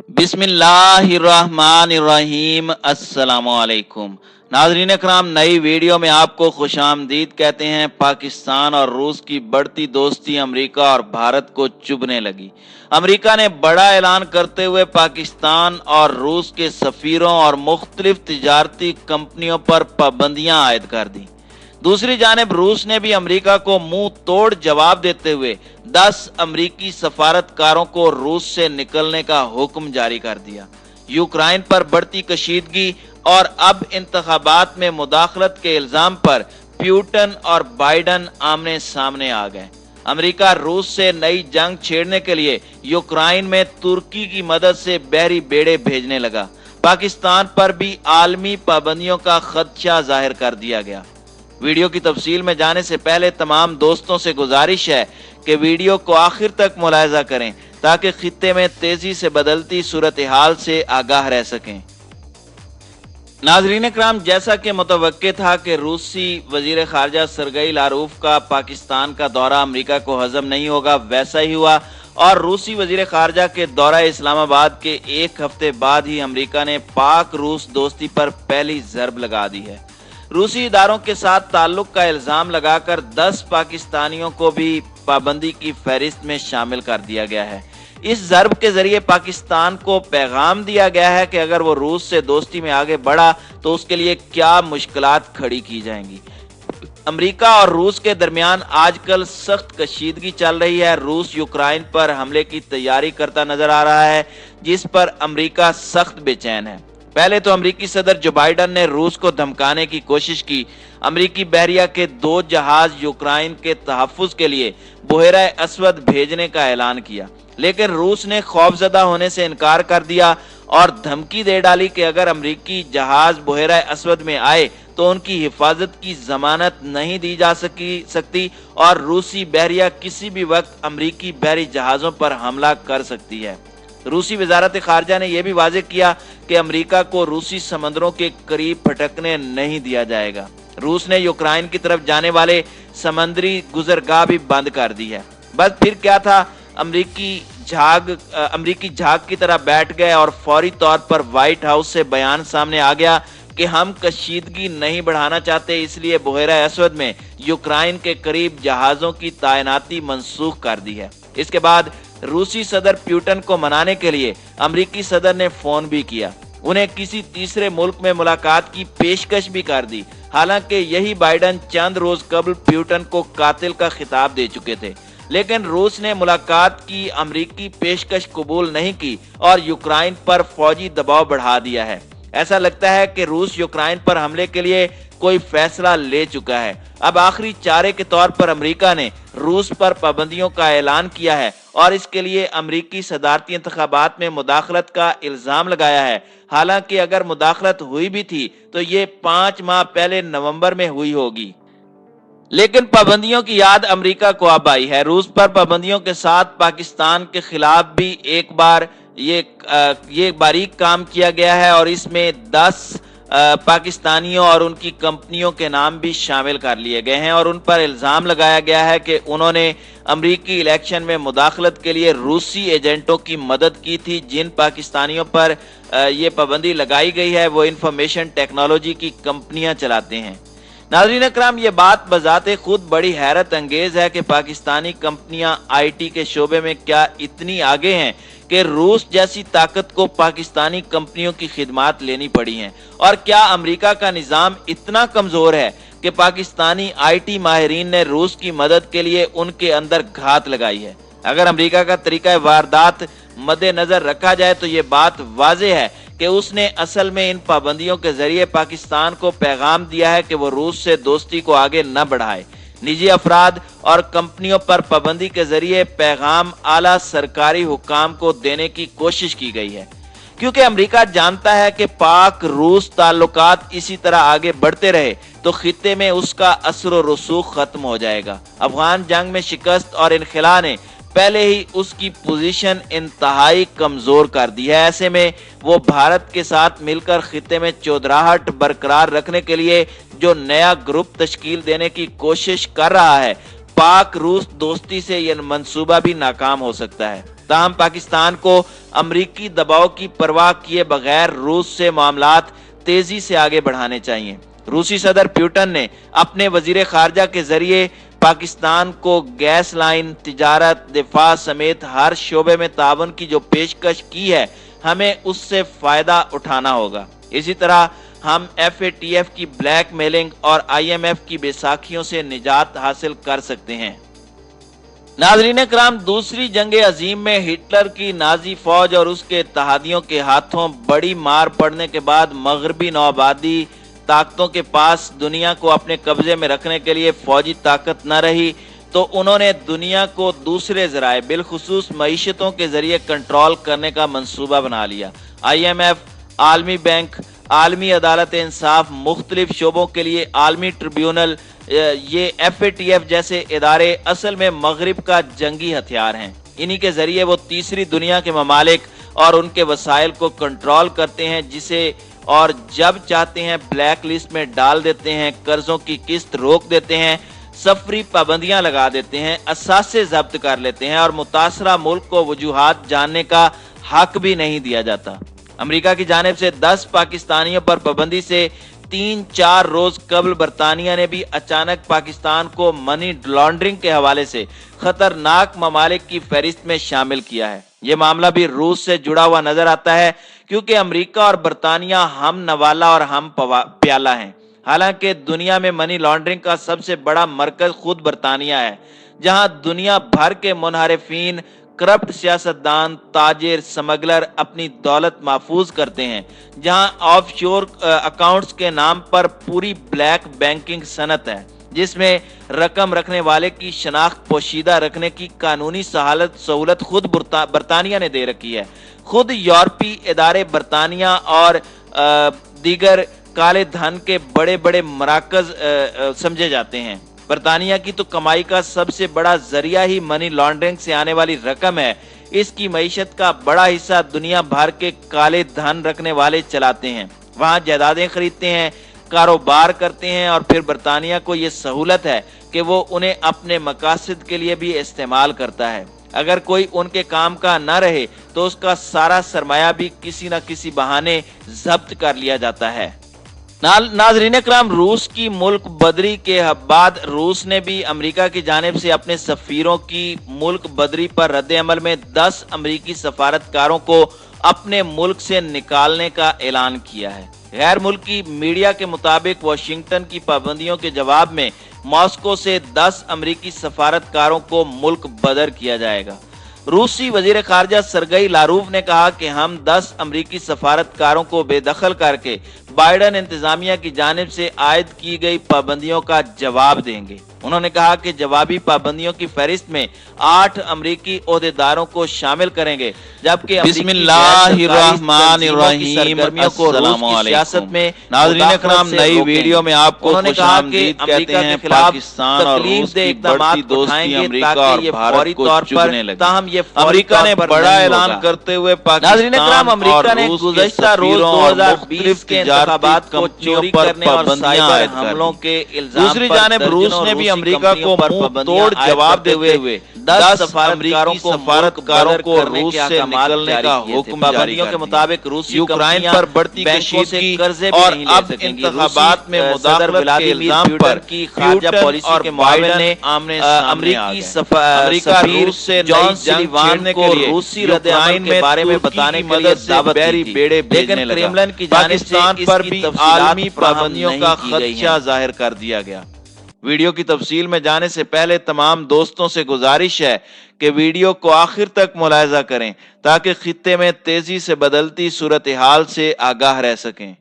बिस्मिल्लाहिर्रहमानिर्रहीम। अस्सलामुअलैकुम नाज़रीन इकराम, नई वीडियो में आपको खुशामदीद कहते हैं। पाकिस्तान और रूस की बढ़ती दोस्ती अमेरिका और भारत को चुभने लगी। अमेरिका ने बड़ा ऐलान करते हुए पाकिस्तान और रूस के सफीरों और मुख्तलिफ तिजारती कंपनियों पर पाबंदियां आयद कर दी। दूसरी जानिब रूस ने भी अमेरिका को मुंह तोड़ जवाब देते हुए 10 अमेरिकी सफारतकारों को रूस से निकलने का हुक्म जारी कर दिया। यूक्रेन पर बढ़ती कशीदगी और अब इंतखाबात में मुदाखलत के इल्जाम पर प्यूटन और बाइडन आमने सामने आ गए। अमेरिका रूस से नई जंग छेड़ने के लिए यूक्रेन में तुर्की की मदद से बहरी बेड़े भेजने लगा। पाकिस्तान पर भी आलमी पाबंदियों का खदशा जाहिर कर दिया गया। वीडियो की तफसील में जाने से पहले तमाम दोस्तों से गुजारिश है कि वीडियो को आखिर तक मुलाहिजा करें ताकि खित्ते में तेजी से बदलती सूरत हाल से आगाह रह सकें। नाजरीन इकराम, जैसा कि मुतवक्के था कि रूसी वजीर खारजा सरगई लारूफ का पाकिस्तान का दौरा अमेरिका को हजम नहीं होगा, वैसा ही हुआ और रूसी वजीर खारजा के दौरा इस्लामाबाद के एक हफ्ते बाद ही अमेरिका ने पाक रूस दोस्ती पर पहली जरब लगा दी है। रूसी इदारों के साथ ताल्लुक का इल्जाम लगाकर 10 पाकिस्तानियों को भी पाबंदी की फहरिस्त में शामिल कर दिया गया है। इस जरब के जरिए पाकिस्तान को पैगाम दिया गया है कि अगर वो रूस से दोस्ती में आगे बढ़ा तो उसके लिए क्या मुश्किलात खड़ी की जाएंगी। अमेरिका और रूस के दरमियान आजकल सख्त कशीदगी चल रही है। रूस यूक्रेन पर हमले की तैयारी करता नजर आ रहा है, जिस पर अमेरिका सख्त बेचैन है। पहले तो अमेरिकी सदर जो बाइडन ने रूस को धमकाने की कोशिश की। अमेरिकी बहरिया के 2 जहाज यूक्रेन के तहफ्फुज के लिए बुहेरा असवद भेजने का ऐलान किया, लेकिन रूस ने खौफजदा होने से इनकार कर दिया और धमकी दे डाली कि अगर अमेरिकी जहाज बुहेरा असवद में आए तो उनकी हिफाजत की जमानत नहीं दी जा सकती और रूसी बहरिया किसी भी वक्त अमेरिकी बहरी जहाजों पर हमला कर सकती है। रूसी वजारत खारजा ने यह भी वाज़ेह किया कि अमेरिका को रूसी समंदरों के करीब फटकने नहीं दिया जाएगा। रूस ने यूक्रेन की तरफ जाने वाले समंदरी गुजरगाह भी बंद कर दी है। बस फिर क्या था, अमेरिकी झाग की तरह बैठ गए और फौरी तौर पर व्हाइट हाउस से बयान सामने आ गया कि हम कशीदगी नहीं बढ़ाना चाहते, इसलिए बुहेरा असवद में यूक्रेन के करीब जहाजों की तैनाती मंसूख कर दी है। इसके बाद रूसी सदर प्यूटन को मनाने के लिए अमेरिकी सदर ने फोन भी किया। उन्हें किसी तीसरे मुल्क में मुलाकात की पेशकश भी कर दी। हालांकि यही बाइडन चंद रोज कबल प्यूटन को कातिल का खिताब दे चुके थे, लेकिन रूस ने मुलाकात की अमेरिकी पेशकश कबूल नहीं की और यूक्रेन पर फौजी दबाव बढ़ा दिया है। ऐसा लगता है कि रूस यूक्रेन पर हमले के लिए कोई फैसला ले चुका है। अब आखिरी चारे के तौर पर अमेरिका ने रूस पर पाबंदियों का ऐलान किया है और इसके लिए अमेरिकी सदारती इंतखाबात में मुदाखलत का इल्जाम लगाया है। हालांकि अगर मुदाखलत हुई भी थी तो ये 5 माह पहले नवंबर में हुई होगी, लेकिन पाबंदियों की याद अमेरिका को अब आई है। रूस पर पाबंदियों के साथ पाकिस्तान के खिलाफ भी एक बार ये बारीक काम किया गया है और इसमें 10 पाकिस्तानियों और उनकी कंपनियों के नाम भी शामिल कर लिए गए हैं और उन पर इल्जाम लगाया गया है कि उन्होंने अमेरिकी इलेक्शन में मुदाखलत के लिए रूसी एजेंटों की मदद की थी। जिन पाकिस्तानियों पर ये पाबंदी लगाई गई है वो इंफॉर्मेशन टेक्नोलॉजी की कंपनियां चलाते हैं। नाज़रीन इकराम, ये बात बजाते खुद बड़ी हैरत अंगेज है कि पाकिस्तानी कंपनियां आईटी के शोबे में क्या इतनी आगे हैं कि रूस जैसी ताकत को पाकिस्तानी कंपनियों की खिदमात लेनी पड़ी हैं। और क्या अमेरिका का निज़ाम इतना कमजोर है कि पाकिस्तानी आईटी माहिरीन ने रूस की मदद के लिए उनके अंदर घात लगाई है। अगर अमेरिका का तरीका वारदात मद्देनजर रखा जाए तो ये बात वाज़ेह है कि उसने असल में इन पाबंदियों के जरिए पाकिस्तान को पैगाम दिया है कि वो रूस से दोस्ती को आगे न बढ़ाए। निजी अफराद और कंपनियों पर पाबंदी के जरिए पैगाम आला सरकारी हुक्काम को देने की कोशिश की गई है, क्योंकि अमेरिका जानता है कि पाक रूस ताल्लुकात इसी तरह आगे बढ़ते रहे तो खित्ते में उसका असर व रसूख खत्म हो जाएगा। अफगान जंग में शिकस्त और इनखला ने पहले ही उसकी पोजीशन इंतहाई कमजोर कर दी है। ऐसे में वो भारत के साथ मिलकर खित्ते में चौधराहट बरकरार रखने के लिए जो नया ग्रुप तश्कील देने की कोशिश कर रहा है, पाक रूस दोस्ती से यह मंसूबा भी नाकाम हो सकता है। ताहम पाकिस्तान को अमरीकी दबाव की परवाह किए बगैर रूस से मामलात तेजी से आगे बढ़ाने चाहिए। रूसी सदर पुतिन ने अपने वजीर खारजा के जरिए पाकिस्तान को गैस लाइन, तिजारत, दिफा समेत हर शोबे में ताउन की जो पेशकश की है, हमें उससे फायदा उठाना होगा। इसी तरह हम FATF की ब्लैक मेलिंग और IMF की बैसाखियों से निजात हासिल कर सकते हैं। नाज़रीन कराम, दूसरी जंग अजीम में हिटलर की नाजी फौज और उसके इत्तेहादियों के हाथों बड़ी मार पड़ने के बाद मगरबी नौआबादी ताकतों के पास दुनिया को अपने कब्जे में रखने के लिए फौजी ताकत न रही, तो उन्होंने दुनिया को दूसरे जराए बिलखुसूस मईशतों के जरिए कंट्रोल करने का मंसूबा बना लिया। IMF, आलमी बैंक, आलमी अदालत इंसाफ, मुख्तलिफ शोबों के लिए आलमी ट्रिब्यूनल, ये FATF जैसे इदारे असल में मगरिब का जंगी हथियार हैं। इन्हीं के जरिए वो तीसरी दुनिया के ममालिक और उनके वसाइल को कंट्रोल करते हैं, जिसे और जब चाहते हैं ब्लैक लिस्ट में डाल देते हैं, कर्जों की किस्त रोक देते हैं, सफरी पाबंदियां लगा देते हैं, असासे जब्त कर लेते हैं और मुतासरा मुल्क को वजूहात जानने का हक भी नहीं दिया जाता। अमेरिका की जानिब से 10 पाकिस्तानियों पर पाबंदी से 3-4 रोज कबल बरतानिया ने भी अचानक पाकिस्तान को मनी लॉन्ड्रिंग के हवाले से खतरनाक ममालिक की फहरिस्त में शामिल किया है। ये मामला भी रूस से जुड़ा हुआ नजर आता है, क्योंकि अमेरिका और बरतानिया हम नवाला और हम प्याला हैं। हालांकि दुनिया में मनी लॉन्ड्रिंग का सबसे बड़ा मरकज खुद बरतानिया है, जहां दुनिया भर के मुनहरिफीन, करप्ट सियासतदान, ताजिर, स्मगलर अपनी दौलत महफूज करते हैं, जहां ऑफशोर अकाउंट्स के नाम पर पूरी ब्लैक बैंकिंग सनत है, जिसमें रकम रखने वाले की शनाख्त पोशीदा रखने की कानूनी सहूलत खुद बरतानिया ने दे रखी है। खुद यूरोपीय इदारे बरतानिया और दीगर काले धन के बड़े बड़े मराकज समझे जाते हैं। बरतानिया की तो कमाई का सबसे बड़ा जरिया ही मनी लॉन्ड्रिंग से आने वाली रकम है। इसकी मईशत का बड़ा हिस्सा दुनिया भर के काले धन रखने वाले चलाते हैं, वहां जायदादें खरीदते हैं, कारोबार करते हैं और फिर बरतानिया को यह सहूलत है कि वो उन्हें अपने मकासद के लिए भी इस्तेमाल करता है। अगर कोई उनके काम का न रहे तो उसका सारा सरमाया भी किसी न किसी बहाने जब्त कर लिया जाता है। नाज़रीन कराम, रूस की मुल्क बदरी के बाद रूस ने भी अमेरिका की जानिब से अपने सफीरों की मुल्क बदरी पर रद्द अमल में 10 अमेरिकी सफारतकारों को अपने मुल्क से निकालने का ऐलान किया है। गैर मुल्की मीडिया के मुताबिक वाशिंगटन की पाबंदियों के जवाब में मॉस्को से 10 अमेरिकी सफारतकारों को मुल्क बदर किया जाएगा। रूसी वजीर खारजा सरगई लारूफ ने कहा कि हम 10 अमेरिकी सफारतकारों को बेदखल करके बाइडन इंतजामिया की जानिब से आयद की गई पाबंदियों का जवाब देंगे। उन्होंने कहा कि जवाबी पाबंदियों की फहरिस्त में 8 अमेरिकी ओहदेदारों को शामिल करेंगे, जबकि सरगर्मियों को रूस की सियासत में नाज़रीन कराम, नई वीडियो में आपको उन्होंने कहा कि अमेरिका के खिलाफ तकलीफदेह इक़दामात उठाएंगे ताकि ये फौरी तौर पर, ताहम ये अमेरिका ने बड़ा ऐलान करते हुए पाकिस्तान अमेरिका ने गुज़श्ता रोज 2020 के इंतखाबात को चोरी करने और साइबर हमलों के इल्जाम। दूसरी जानिब रूस ने भी अमेरिका को मुंह तोड़ जवाब देते हुए 10 सफारतकारों को रूस से निकलने का हुक्म जारी के मुताबिक रूसी यूक्रेन पर बढ़ती कशीदगी और अब इंतखाबात में मुदाखलत के इल्जाम पर की खारजा पॉलिसी के मुआविन ने अमेरिकी सफीर से जॉन सुलिवान को रूसी रद्द-ए-अमल के बारे में बताने के लिए दावत दी थी, लेकिन क्रेमलिन की जानिब से पर भी आलमी पाबंदियों का खदशा जाहिर कर दिया गया। वीडियो की तफसील में जाने से पहले तमाम दोस्तों से गुजारिश है कि वीडियो को आखिर तक मुलाहिजा करें ताकि खित्ते में तेजी से बदलती सूरत हाल से आगाह रह सकें।